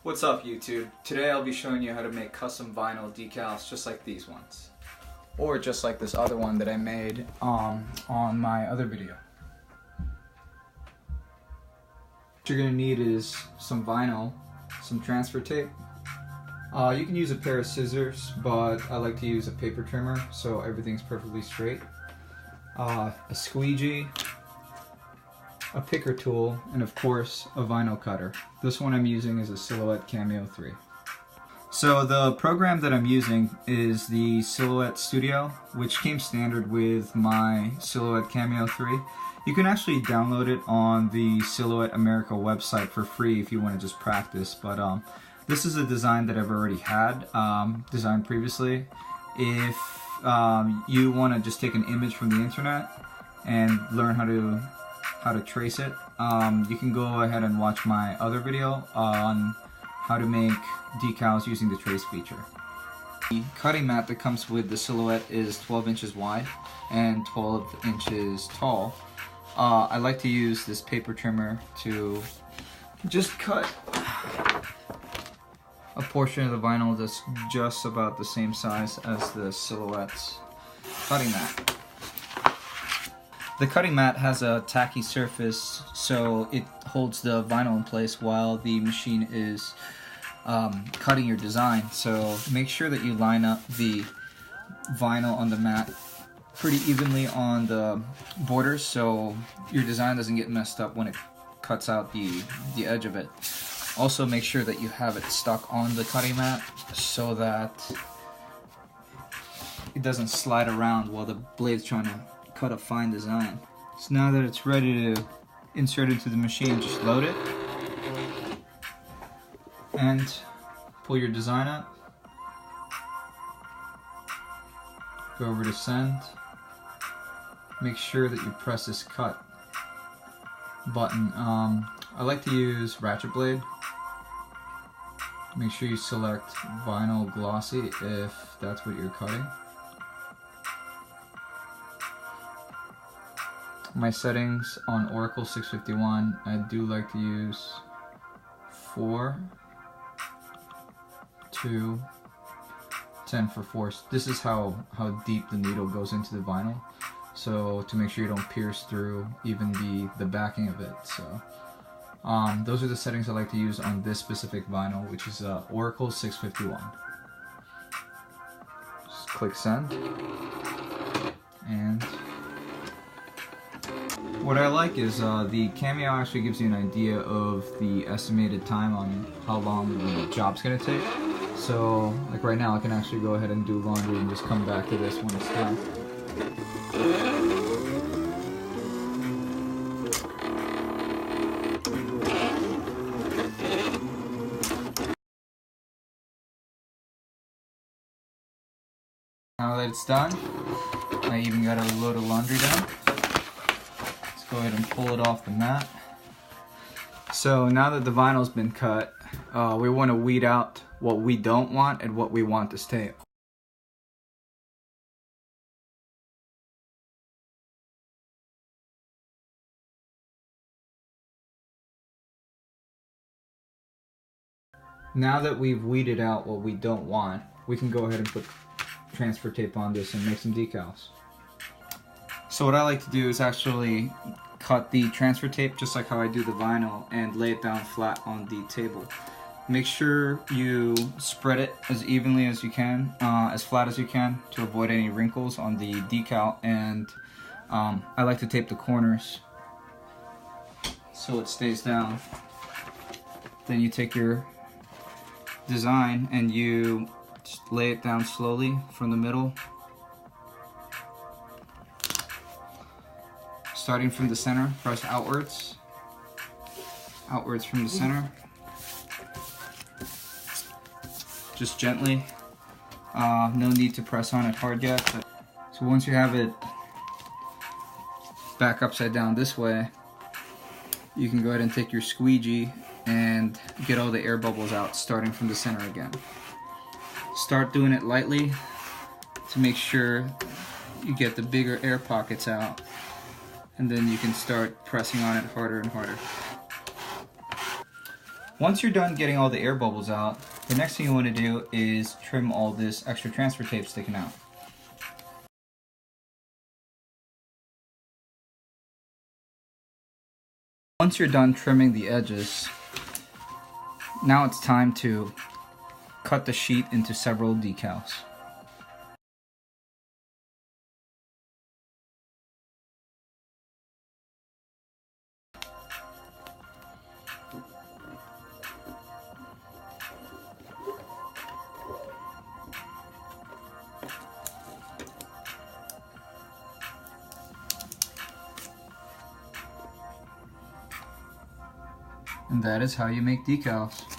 What's up YouTube? Today I'll be showing you how to make custom vinyl decals just like these ones. Or just like this other one that I made on my other video. What you're going to need is some vinyl, some transfer tape. You can use a pair of scissors, but I like to use a paper trimmer so everything's perfectly straight. A squeegee, a picker tool, and of course a vinyl cutter. This one I'm using is a Silhouette Cameo 3. So the program that I'm using is the Silhouette Studio, which came standard with my Silhouette Cameo 3. You can actually download it on the Silhouette America website for free if you want to just practice, but this is a design that I've already had designed previously. If you want to just take an image from the internet and learn how to trace it, you can go ahead and watch my other video on how to make decals using the trace feature. The cutting mat that comes with the Silhouette is 12 inches wide and 12 inches tall. I like to use this paper trimmer to just cut a portion of the vinyl that's just about the same size as the Silhouette's cutting mat. The cutting mat has a tacky surface, so it holds the vinyl in place while the machine is cutting your design. So make sure that you line up the vinyl on the mat pretty evenly on the borders so your design doesn't get messed up when it cuts out the edge of it. Also make sure that you have it stuck on the cutting mat so that it doesn't slide around while the blade's trying to cut a fine design. So now that it's ready to insert into the machine, just load it and pull your design up. Go over to send. Make sure that you press this cut button. I like to use ratchet blade. Make sure you select vinyl glossy if that's what you're cutting. My settings on Oracal 651, I do like to use 4, 2, 10 for force. This is how deep the needle goes into the vinyl, so to make sure you don't pierce through even the backing of it. So those are the settings I like to use on this specific vinyl, which is Oracal 651. Just click send, and what I like is the Cameo actually gives you an idea of the estimated time on how long the job's going to take. So, like right now, I can actually go ahead and do laundry and just come back to this when it's done. Now that it's done, I even got a load of laundry done. Go ahead and pull it off the mat. So now that the vinyl's been cut, we want to weed out what we don't want and what we want to stay. Now that we've weeded out what we don't want, we can go ahead and put transfer tape on this and make some decals. So what I like to do is actually cut the transfer tape just like how I do the vinyl and lay it down flat on the table. Make sure you spread it as evenly as you can, as flat as you can, to avoid any wrinkles on the decal, and I like to tape the corners so it stays down. Then you take your design and you just lay it down slowly from the middle, starting from the center. Press outwards from the center, just gently. No need to press on it hard yet. So once you have it back upside down this way, you can go ahead and take your squeegee and get all the air bubbles out, starting from the center again. Start doing it lightly to make sure you get the bigger air pockets out, and then you can start pressing on it harder and harder. Once you're done getting all the air bubbles out, the next thing you want to do is trim all this extra transfer tape sticking out. Once you're done trimming the edges, now it's time to cut the sheet into several decals. And that is how you make decals.